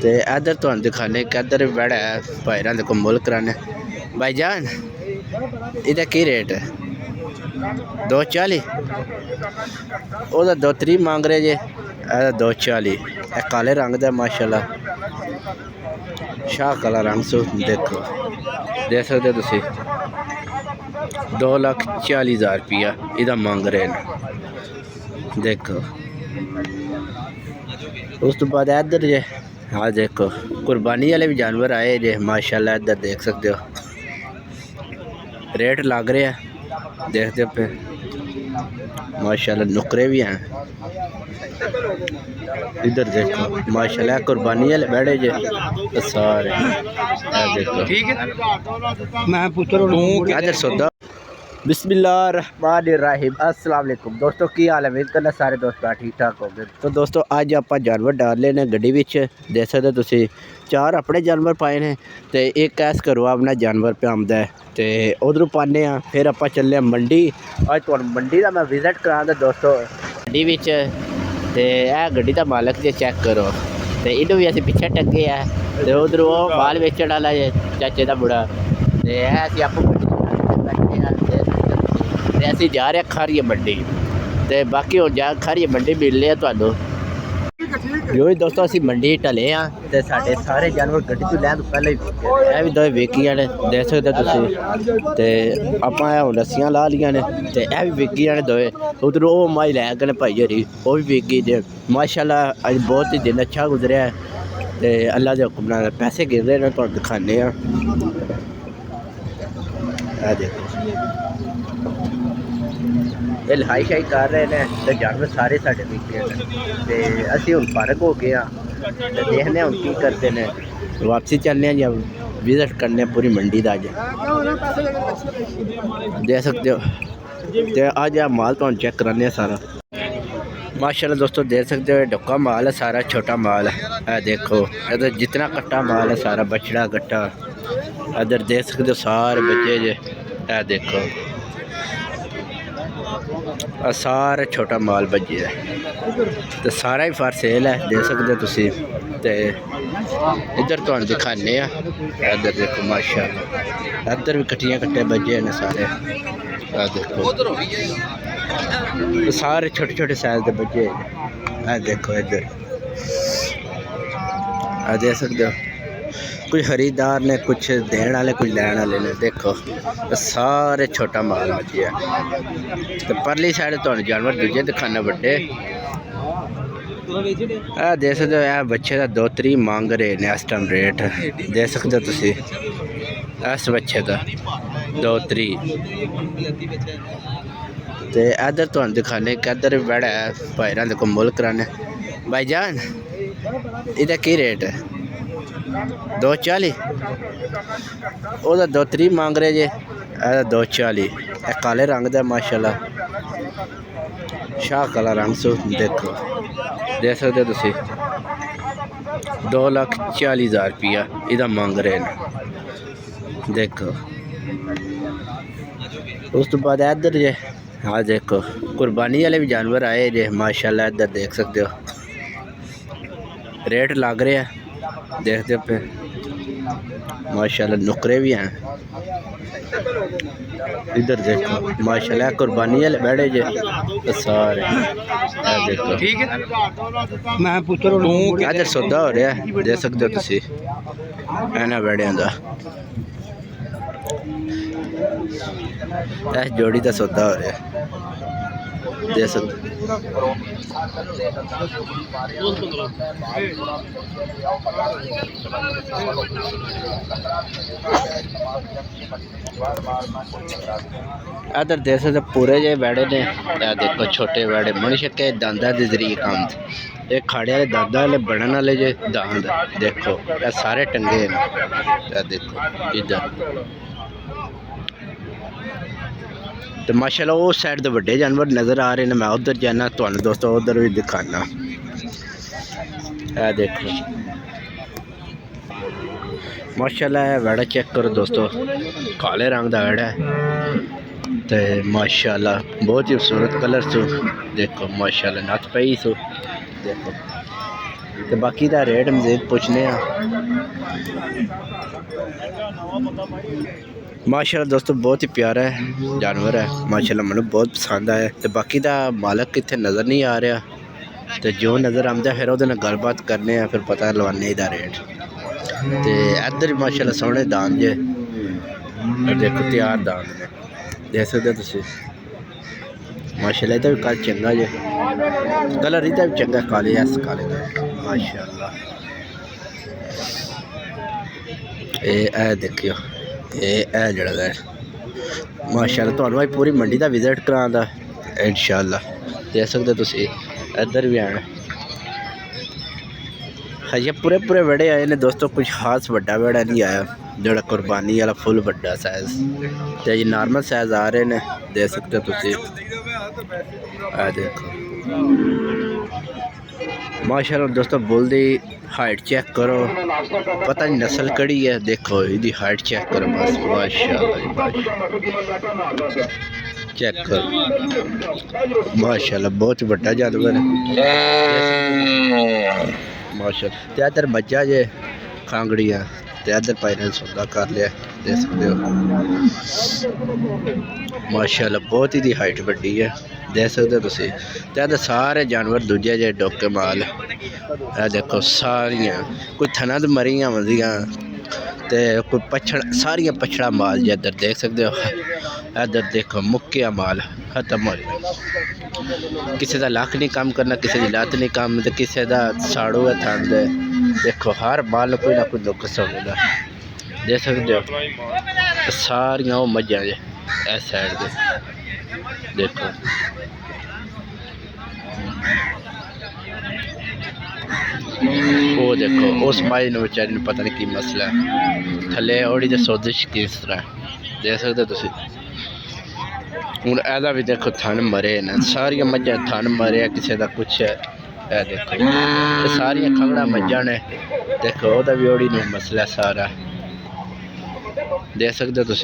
तो इधर तुहानू दिखाने इधर बड़ा है भाईरां को मुल कराने। भाईजान इहदा की रेट है? 240 ओहदा 230 मांग रहे जे, 240। काले रंग दा माशाल्लाह शाह काला रंग सो देखो देख सकते हो तुसी 2,40,000 रुपया इहदा मांग रहे हैं देखो। उस तो बाद इधर जे हाँ देखो कुर्बानी वाले भी जानवर आए जे माशाल्लाह इधर देख सकते हो रेट लग रहे हैं देखते पे माशाल्लाह नुकरे भी हैं इधर देखो माशाल्लाह कुर्बानी वाले बैठे जे सारे देखो ठीक है मैं पुत्र इधर सौदा। बिस्मिल्लाहिर्रहमानिर्रहीम अस्सलाम वालेकुम दोस्तों की हाल है? उम्मीद करना सारे दोस्त ठीक ठाक होंगे। तो दोस्तों अज आप जानवर डाल लेने गड्डी विच देख सकते तुसी 4 अपने जानवर पाए ने तो एक ऐस करो अपना जानवर पे आमदा है तो उधरों पाने फिर आप चले मंडी। अज तुहानू मंडी का मैं विजिट करा दोस्तों गड्डी विच ते गड्डी का मालक जे चेक करो तो इनू भी असीं पिछे टंगे है तो उधरों माल बेचण वाला जे चाचे का मुड़ा तो असीं आपू ऐसी जा रहे खारिया मंडी तो बाकी हो जा खारिया मंडी मिलने तुहानू जो दोस्तों असी मंडी ढले हाँ तो साढ़े सारे जानवर गड्डी तो लैन तो पहले भी दो विकियां ने देख सकते तुसी तो आपां लस्सियां ला लियां ने तो यह भी विकियां ने दोए उधरों वो माई लै गए भाई हरी वो भी विकी जे माशाल्लाह अज बहुत ही दिन अच्छा गुजरिया है तो अल्लाह के हुक्म नाल पैसे गिर रहे हैं तुहानू दिखाने देखो ये लहाई शाई कर रहे हैं तो जानवर सारे साढ़े विके हैं तो असी हम फारग हो गए हाँ तो देखने हम की करते हैं वापसी चलने या विजिट करने पूरी मंडी का अज देख सकते हो तो अज माल तो चेक कराने सारा माशाल्लाह दोस्तों देख सकते हो डुक्का माल है सारा छोटा माल है देखो इधर जितना कट्टा माल है सारा बछड़ा कट्टा इधर देख सकते हो सारे बच्चे जे देखो सारा छोटा माल बजे है तो सारा ही फर सेल है देख सकते हो तुसी तो इधर तो दिखाने इधर देखो माशाल्लाह इधर भी कट्टियां कट्टे बजे ने सारे देखो सारे छोटे छोटे साइज के बजे देखो इधर देख सकते हो कुछ खरीदार ने कुछ देने वाले कुछ लैन वाले ने देखो सारे छोटा माल बचे है तो परली साइड तो जानवर दूजे दिखाने बड़े देख सकते हो यह बच्चे का 2-3 मांग रहे हैं इस टाइम रेट देख सकते हो तुसी इस बच्चे का 2-3 तो इधर तो दिखाने इधर बड़ा है भाईरां को मुल कराने। भाईजान इहदा की रेट है? 240 ओहदा 230 मांग रहे जे, 240। काले रंग दा माशाल्लाह शाह काला रंग सो देखो देख सकते हो तुसी 2,40,000 रुपया इहदा मांग रहे हैं देखो। उस तो बाद इधर जे हाँ देखो कुर्बानी वाले भी जानवर आए जे माशाल्लाह इधर देख सकते हो रेट लग रहे हैं देखते पे माशाल्लाह नुकरे भी हैं इधर देखो माशाल्लाह कुर्बानी वाले बैठे जे सारे देखो ठीक है मैं पुत्र इधर सौदा हो रहा है देख सकते हो तुसी इन्हां बैड़ियां दा जोड़ी का सौदा हो रहा है देख सकते इधर देख सकते पूरे जे बैड़े ने देखो छोटे बैड़े मनुष्य के दांदा के जरिए काम ये खाड़े वाले दादा वाले बनने वाले जे दांद देखो ये सारे टंगे हैं देखो इधर तो माशाल्लाह उस साइड तो बड़े जानवर नज़र आ रहे हैं मैं उधर जाना तो दोस्तों उधर भी दिखाना देखो माशाल्लाह वेड़ा चेक करो दोस्तों काले रंग का वेड़ा है तो माशाल्लाह बहुत ही खूबसूरत कलर सो देखो माशाल्लाह नथ पई सो देखो तो बाकी दा रेट मजीद पूछने माशाल्लाह दोस्तों बहुत ही प्यारा है जानवर है माशाल्लाह मैंने बहुत पसंद आया। तो बाकी दा मालक कितने नज़र नहीं आ रहा, तो जो नज़र आंदा फिर वो गलबात करने फिर पता लवाने दा रेट। तो इधर माशाल्लाह सोहने दान जे देखो तैयार दान ने देख सकते तुम माशाल्लाह। इधर भी कल चंगा जे कलर इधर भी चंगा काले ऐस काले का माशाल्लाह। ए देखियो ए जड़ा माशाल्लाह तो भाई पूरी मंडी का विजिट करांदा इंशाल्लाह देख सकते तुम इधर भी आना। हजे पूरे पूरे बड़े आए ने दोस्तों, कुछ खास बड़ा बड़ा नहीं आया जोड़ा कुर्बानी वाला फुल बड़ा साइज। तो ये नॉर्मल साइज आ रहे ने देख सकते तुम देखो माशाल्लाह दोस्तों। बुल दी हाइट चेक करो, पता नहीं नस्ल कड़ी है, देखो इसकी हाइट चेक करो बस माशाल्लाह चेक करो माशाल्लाह बहुत बड़ा जानवर है माशाल्लाह। तो इधर मज्जा जे खांगड़ियाँ तो इधर पाई सौदा कर लिया देख सकते हो माशाल्लाह। बहुत ही हाइट बड़ी है देख सकते हो तुम। तो इधर सारे जानवर दूजे जे डोके माल है देखो सारियाँ, कोई थना तो मरियाँ वधियाँ तो कोई पछड़ सारियाँ पछड़ा माल जे इधर देख सकते हो। इधर देखो मुक्किया माल खत्म हो गया, किसी का लक नहीं काम करना, किसी की लत्त नहीं काम, तो किसी का साड़ू है ठंड है। देखो हर माल कोई ना कोई दुख होगा देख सकते हो। सारियाँ वो मझां जे इस साइड दे देखो वो देखो उस माई ने बेचारी ने पता नहीं की मसला है थले ओड़ी तो सोजिश किस तरह देख सकते तुम। हूँ एदा भी देखो थन मरे न सारिया मझां थन मरे किसी का कुछ है देखो सारिया खंगड़ा मझां ने देखो ओदा भी ओड़ी ने मसला सारा देख सकते तुम।